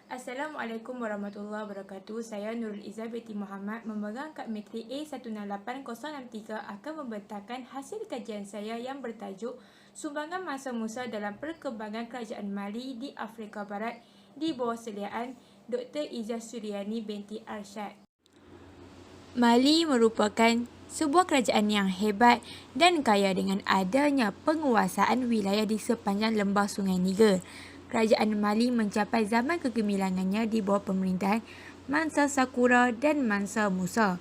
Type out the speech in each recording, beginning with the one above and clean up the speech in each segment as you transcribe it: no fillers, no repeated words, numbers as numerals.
Assalamualaikum warahmatullahi wabarakatuh. Saya Nurul Izzah binti Muhammad memegang kad matrik A168-063 akan membentangkan hasil kajian saya yang bertajuk Sumbangan Masa Musa dalam Perkembangan Kerajaan Mali di Afrika Barat di bawah seliaan Dr. Izzah Suryani binti Arsyad. Mali merupakan sebuah kerajaan yang hebat dan kaya dengan adanya penguasaan wilayah di sepanjang lembah Sungai Niger. Kerajaan Mali mencapai zaman kegemilangannya di bawah pemerintahan Mansa Sakura dan Mansa Musa.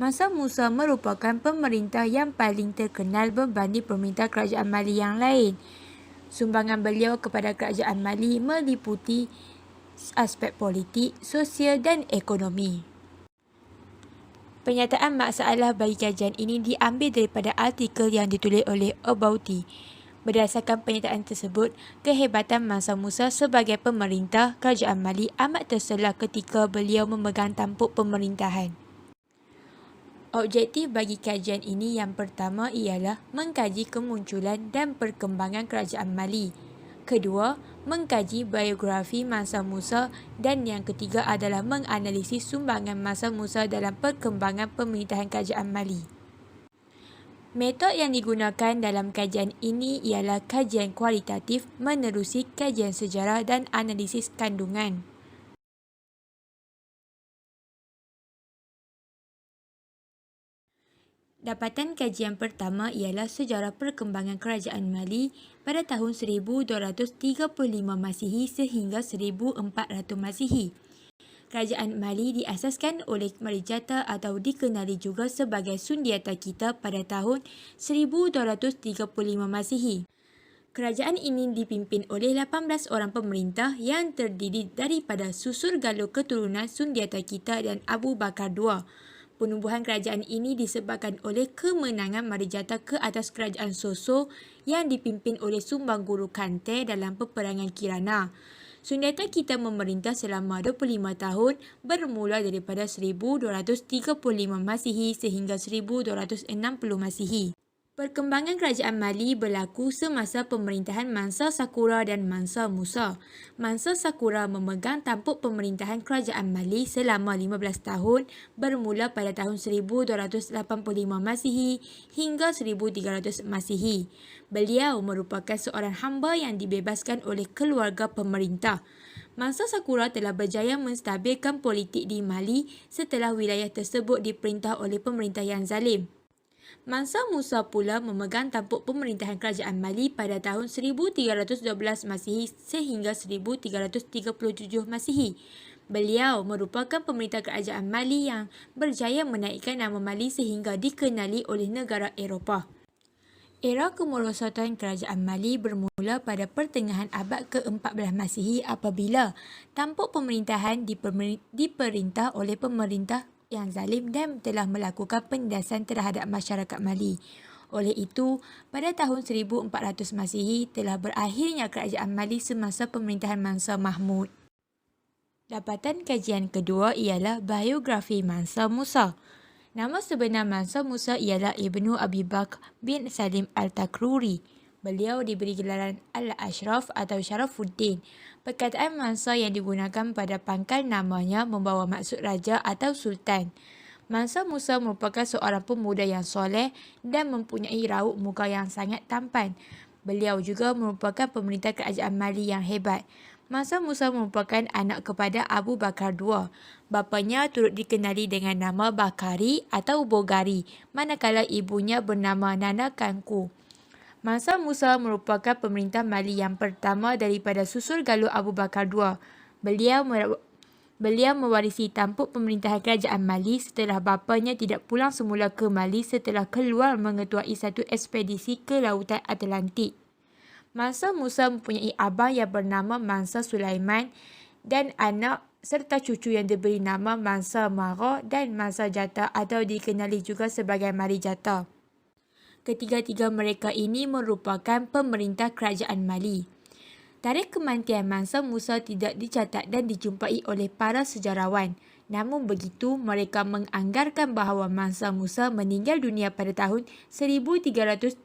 Mansa Musa merupakan pemerintah yang paling terkenal berbanding pemerintah kerajaan Mali yang lain. Sumbangan beliau kepada kerajaan Mali meliputi aspek politik, sosial dan ekonomi. Penyataan masalah bagi kajian ini diambil daripada artikel yang ditulis oleh Abouti. Berdasarkan penyataan tersebut, kehebatan Mansa Musa sebagai pemerintah kerajaan Mali amat terselah ketika beliau memegang tampuk pemerintahan. Objektif bagi kajian ini yang pertama ialah mengkaji kemunculan dan perkembangan kerajaan Mali. Kedua, mengkaji biografi Mansa Musa dan yang ketiga adalah menganalisis sumbangan Mansa Musa dalam perkembangan pemerintahan kerajaan Mali. Metod yang digunakan dalam kajian ini ialah kajian kualitatif menerusi kajian sejarah dan analisis kandungan. Dapatan kajian pertama ialah sejarah perkembangan kerajaan Mali pada tahun 1235 Masihi sehingga 1400 Masihi. Kerajaan Mali diasaskan oleh Marijata atau dikenali juga sebagai Sundiata Kita pada tahun 1235 Masihi. Kerajaan ini dipimpin oleh 18 orang pemerintah yang terdiri daripada susur galur keturunan Sundiata Kita dan Abu Bakar II. Penubuhan kerajaan ini disebabkan oleh kemenangan Marijata ke atas kerajaan Soso yang dipimpin oleh Sumbang Guru Kante dalam peperangan Kirana. Sundiata Kita memerintah selama 25 tahun bermula daripada 1235 Masihi sehingga 1260 Masihi. Perkembangan kerajaan Mali berlaku semasa pemerintahan Mansa Sakura dan Mansa Musa. Mansa Sakura memegang tampuk pemerintahan kerajaan Mali selama 15 tahun bermula pada tahun 1285 Masihi hingga 1300 Masihi. Beliau merupakan seorang hamba yang dibebaskan oleh keluarga pemerintah. Mansa Sakura telah berjaya menstabilkan politik di Mali setelah wilayah tersebut diperintah oleh pemerintah yang zalim. Mansa Musa pula memegang tampuk pemerintahan kerajaan Mali pada tahun 1312 Masihi sehingga 1337 Masihi. Beliau merupakan pemerintah kerajaan Mali yang berjaya menaikkan nama Mali sehingga dikenali oleh negara Eropah. Era kemerosotan kerajaan Mali bermula pada pertengahan abad ke-14 Masihi apabila tampuk pemerintahan diperintah oleh pemerintah yang zalim dan telah melakukan penindasan terhadap masyarakat Mali. Oleh itu, pada tahun 1400 Masihi telah berakhirnya kerajaan Mali semasa pemerintahan Mansa Mahmud. Dapatan kajian kedua ialah biografi Mansa Musa. Nama sebenar Mansa Musa ialah Ibnu Abi Bakr bin Salim Al-Takruri. Beliau diberi gelaran Al-Ashraf atau Sharafuddin. Perkataan Mansa yang digunakan pada pangkal namanya membawa maksud raja atau sultan. Mansa Musa merupakan seorang pemuda yang soleh dan mempunyai raut muka yang sangat tampan. Beliau juga merupakan pemerintah kerajaan Mali yang hebat. Mansa Musa merupakan anak kepada Abu Bakar II. Bapanya turut dikenali dengan nama Bakari atau Bogari, manakala ibunya bernama Nana Kanku. Mansa Musa merupakan pemerintah Mali yang pertama daripada susur galur Abu Bakar II. Beliau mewarisi tampuk pemerintahan kerajaan Mali setelah bapanya tidak pulang semula ke Mali setelah keluar mengetuai satu ekspedisi ke Lautan Atlantik. Mansa Musa mempunyai abang yang bernama Mansa Sulaiman dan anak serta cucu yang diberi nama Mansa Mara dan Mansa Jata atau dikenali juga sebagai Marijata. Ketiga-tiga mereka ini merupakan pemerintah kerajaan Mali. Tarikh kematian Mansa Musa tidak dicatat dan dijumpai oleh para sejarawan. Namun begitu, mereka menganggarkan bahawa Mansa Musa meninggal dunia pada tahun 1332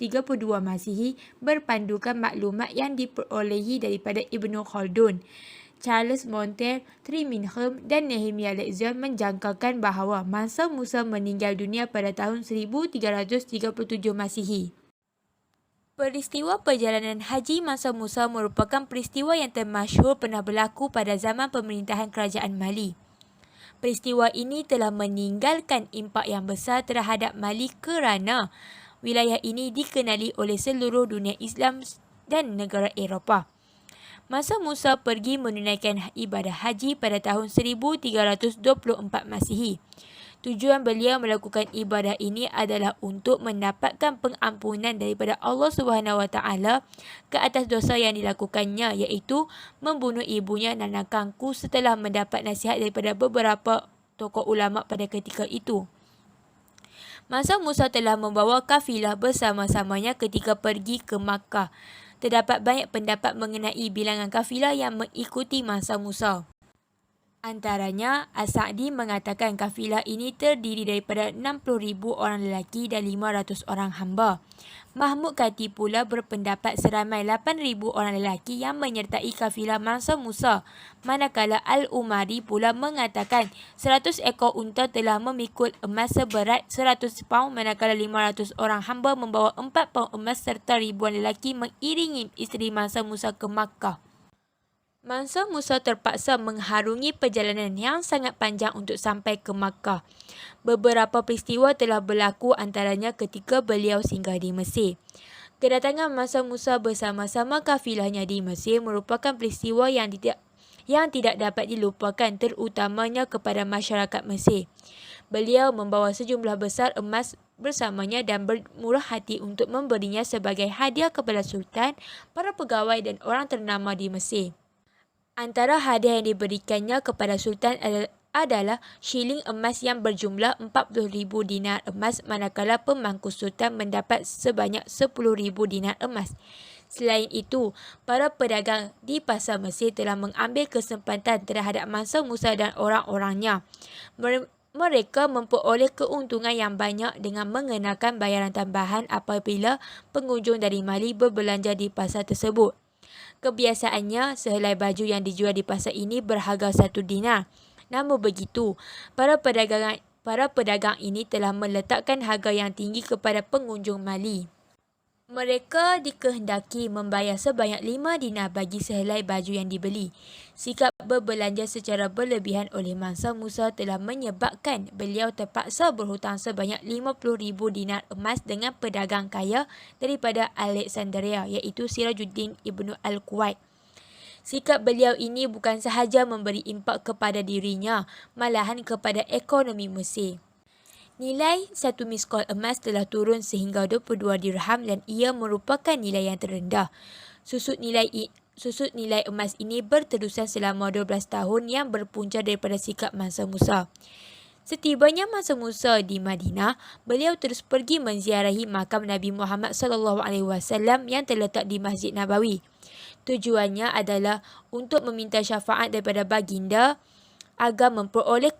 Masihi berpandukan maklumat yang diperolehi daripada Ibnu Khaldun. Charles Montel, Trimingham dan Nehemiah Lexon menjangkakan bahawa mangsa Musa meninggal dunia pada tahun 1337 Masihi. Peristiwa perjalanan haji mangsa Musa merupakan peristiwa yang termasyhur pernah berlaku pada zaman pemerintahan Kerajaan Mali. Peristiwa ini telah meninggalkan impak yang besar terhadap Mali kerana wilayah ini dikenali oleh seluruh dunia Islam dan negara Eropah. Masa Musa pergi menunaikan ibadah haji pada tahun 1324 Masihi. Tujuan beliau melakukan ibadah ini adalah untuk mendapatkan pengampunan daripada Allah SWT ke atas dosa yang dilakukannya, iaitu membunuh ibunya Nana Kangku setelah mendapat nasihat daripada beberapa tokoh ulama pada ketika itu. Masa Musa telah membawa kafilah bersama-samanya ketika pergi ke Makkah. Terdapat banyak pendapat mengenai bilangan kafilah yang mengikuti mangsa Musa. Antaranya, As-Sa'di mengatakan kafilah ini terdiri daripada 60,000 orang lelaki dan 500 orang hamba. Mahmud Kati pula berpendapat seramai 8,000 orang lelaki yang menyertai kafilah mangsa Musa. Manakala Al-Umari pula mengatakan 100 ekor unta telah memikul emas seberat 100 paun, manakala 500 orang hamba membawa 4 paun emas serta ribuan lelaki mengiringi isteri mangsa Musa ke Makkah. Mangsa Musa terpaksa mengharungi perjalanan yang sangat panjang untuk sampai ke Makkah. Beberapa peristiwa telah berlaku, antaranya ketika beliau singgah di Mesir. Kedatangan mangsa Musa bersama-sama kafilahnya di Mesir merupakan peristiwa yang tidak dapat dilupakan, terutamanya kepada masyarakat Mesir. Beliau membawa sejumlah besar emas bersamanya dan bermurah hati untuk memberinya sebagai hadiah kepada Sultan, para pegawai dan orang ternama di Mesir. Antara hadiah yang diberikannya kepada Sultan adalah shilling emas yang berjumlah 40,000 dinar emas, manakala pemangku Sultan mendapat sebanyak 10,000 dinar emas. Selain itu, para pedagang di pasar Mesir telah mengambil kesempatan terhadap mangsa Musa dan orang-orangnya. Mereka memperoleh keuntungan yang banyak dengan mengenakan bayaran tambahan apabila pengunjung dari Mali berbelanja di pasar tersebut. Kebiasaannya, sehelai baju yang dijual di pasar ini berharga 1 dinar. Namun begitu, para pedagang ini telah meletakkan harga yang tinggi kepada pengunjung Mali. Mereka dikehendaki membayar sebanyak 5 dinar bagi sehelai baju yang dibeli. Sikap berbelanja secara berlebihan oleh mangsa Musa telah menyebabkan beliau terpaksa berhutang sebanyak 50,000 dinar emas dengan pedagang kaya daripada Alexandria, iaitu Sirajuddin Ibnu Al-Kuwait. Sikap beliau ini bukan sahaja memberi impak kepada dirinya, malahan kepada ekonomi Mesir. Nilai satu miskol emas telah turun sehingga 22 dirham dan ia merupakan nilai yang terendah. Susut nilai emas ini berterusan selama 12 tahun yang berpunca daripada sikap mangsa Musa. Setibanya mangsa Musa di Madinah, beliau terus pergi menziarahi makam Nabi Muhammad SAW yang terletak di Masjid Nabawi. Tujuannya adalah untuk meminta syafaat daripada baginda agar memperoleh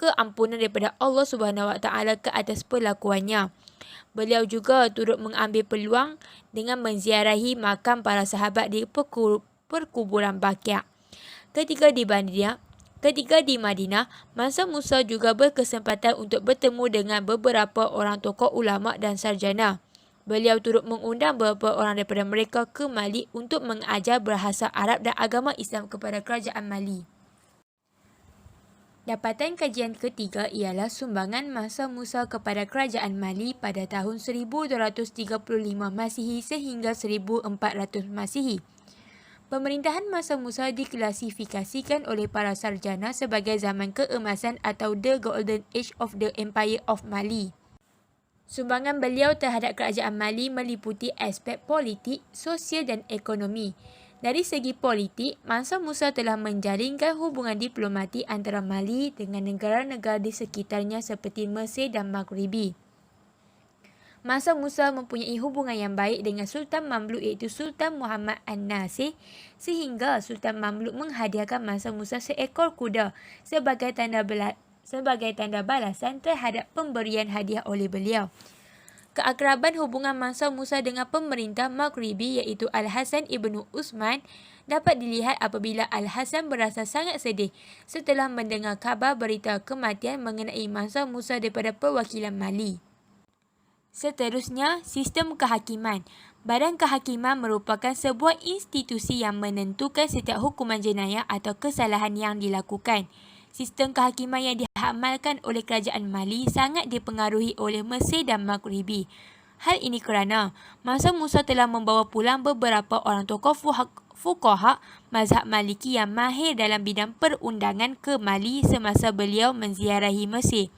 keampunan daripada Allah SWT ke atas perlakuannya. Beliau juga turut mengambil peluang dengan menziarahi makam para sahabat di perkuburan Baqi'. Ketika di Madinah, mangsa Musa juga berkesempatan untuk bertemu dengan beberapa orang tokoh ulama dan sarjana. Beliau turut mengundang beberapa orang daripada mereka ke Mali untuk mengajar bahasa Arab dan agama Islam kepada kerajaan Mali. Dapatan kajian ketiga ialah sumbangan mangsa Musa kepada kerajaan Mali pada tahun 1235 Masihi sehingga 1400 Masihi. Pemerintahan mangsa Musa diklasifikasikan oleh para sarjana sebagai zaman keemasan atau The Golden Age of the Empire of Mali. Sumbangan beliau terhadap kerajaan Mali meliputi aspek politik, sosial dan ekonomi. Dari segi politik, mangsa Musa telah menjalinkan hubungan diplomatik antara Mali dengan negara-negara di sekitarnya seperti Mesir dan Maghribi. Mangsa Musa mempunyai hubungan yang baik dengan Sultan Mamluk iaitu Sultan Muhammad An-Nasir, sehingga Sultan Mamluk menghadiahkan mangsa Musa seekor kuda sebagai tanda balasan terhadap pemberian hadiah oleh beliau. Keakraban hubungan Mansur Musa dengan pemerintah Maghribi iaitu Al-Hasan Ibnu Utsman dapat dilihat apabila Al-Hasan berasa sangat sedih setelah mendengar khabar berita kematian mengenai Mansur Musa daripada perwakilan Mali. Seterusnya, sistem kehakiman. Badan kehakiman merupakan sebuah institusi yang menentukan setiap hukuman jenayah atau kesalahan yang dilakukan. Sistem kehakiman yang diamalkan oleh kerajaan Mali sangat dipengaruhi oleh Mesir dan Maghribi. Hal ini kerana Mansur Musa telah membawa pulang beberapa orang tokoh fuqaha mazhab Maliki yang mahir dalam bidang perundangan ke Mali semasa beliau menziarahi Mesir.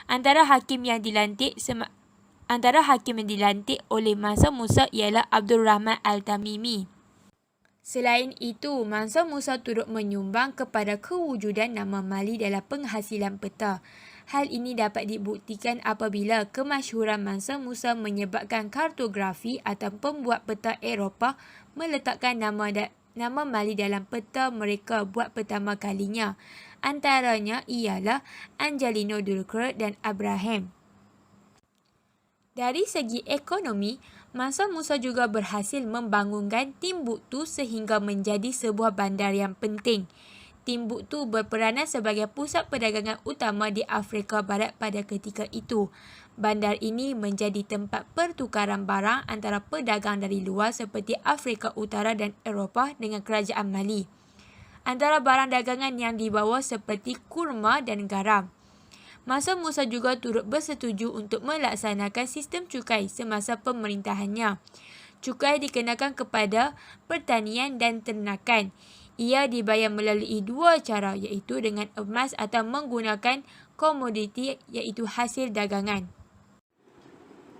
Antara hakim yang dilantik oleh Mansur Musa ialah Abdul Rahman Al-Tamimi. Selain itu, Mansur Musa turut menyumbang kepada kewujudan nama Mali dalam penghasilan peta. Hal ini dapat dibuktikan apabila kemasyhuran Mansur Musa menyebabkan kartografi atau pembuat peta Eropah meletakkan nama Mali dalam peta mereka buat pertama kalinya. Antaranya ialah Angelino Dulcre dan Abraham. Dari segi ekonomi, Mansur Musa juga berhasil membangunkan Timbuktu sehingga menjadi sebuah bandar yang penting. Timbuktu berperanan sebagai pusat perdagangan utama di Afrika Barat pada ketika itu. Bandar ini menjadi tempat pertukaran barang antara pedagang dari luar seperti Afrika Utara dan Eropah dengan kerajaan Mali. Antara barang dagangan yang dibawa seperti kurma dan garam. Mansur Musa juga turut bersetuju untuk melaksanakan sistem cukai semasa pemerintahannya. Cukai dikenakan kepada pertanian dan ternakan. Ia dibayar melalui dua cara iaitu dengan emas atau menggunakan komoditi iaitu hasil dagangan.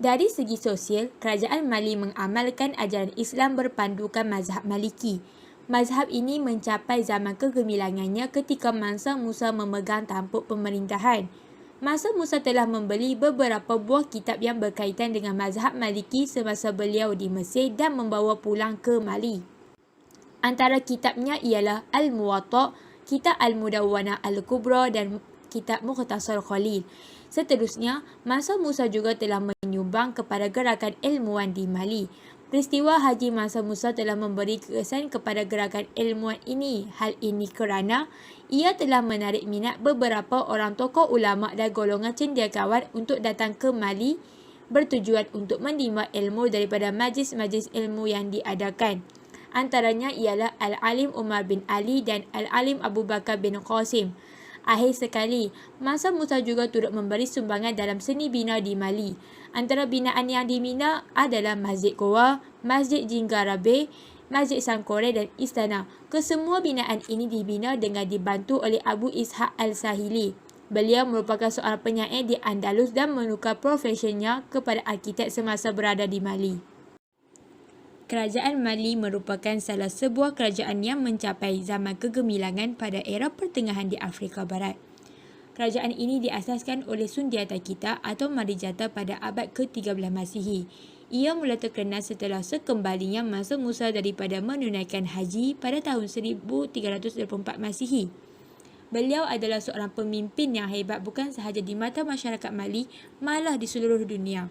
Dari segi sosial, kerajaan Mali mengamalkan ajaran Islam berpandukan mazhab Maliki. Mazhab ini mencapai zaman kegemilangannya ketika Mansur Musa memegang tampuk pemerintahan. Mansur Musa telah membeli beberapa buah kitab yang berkaitan dengan mazhab Maliki semasa beliau di Mesir dan membawa pulang ke Mali. Antara kitabnya ialah Al-Muwatta, Kitab Al-Mudawwanah Al-Kubra dan Kitab Mukhtasar Khalil. Seterusnya, Mansur Musa juga telah menyumbang kepada gerakan ilmuwan di Mali. Peristiwa Haji Mansur Musa telah memberi kesan kepada gerakan ilmuwan ini. Hal ini kerana ia telah menarik minat beberapa orang tokoh ulama dan golongan cendekiawan untuk datang ke Mali bertujuan untuk menimba ilmu daripada majlis-majlis ilmu yang diadakan. Antaranya ialah Al-Alim Umar bin Ali dan Al-Alim Abu Bakar bin Qasim. Akhir sekali, Mansur Musa juga turut memberi sumbangan dalam seni bina di Mali. Antara binaan yang dibina adalah Masjid Goa, Masjid Jinggarabe, Masjid Sankore dan Istana. Kesemua binaan ini dibina dengan dibantu oleh Abu Ishaq Al-Sahili. Beliau merupakan seorang penyair di Andalus dan menukar profesinya kepada arkitek semasa berada di Mali. Kerajaan Mali merupakan salah sebuah kerajaan yang mencapai zaman kegemilangan pada era pertengahan di Afrika Barat. Kerajaan ini diasaskan oleh Sundiata Kita atau Marijata pada abad ke-13 Masihi. Ia mula terkenal setelah sekembalinya Mansur Musa daripada menunaikan haji pada tahun 1384 Masihi. Beliau adalah seorang pemimpin yang hebat bukan sahaja di mata masyarakat Mali, malah di seluruh dunia.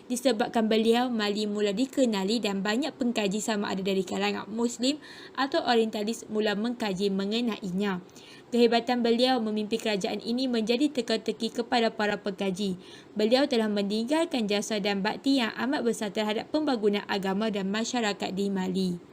Disebabkan beliau, Mali mula dikenali dan banyak pengkaji sama ada dari kalangan Muslim atau Orientalis mula mengkaji mengenainya. Kehebatan beliau memimpin kerajaan ini menjadi teka-teki kepada para pengkaji. Beliau telah meninggalkan jasa dan bakti yang amat besar terhadap pembangunan agama dan masyarakat di Mali.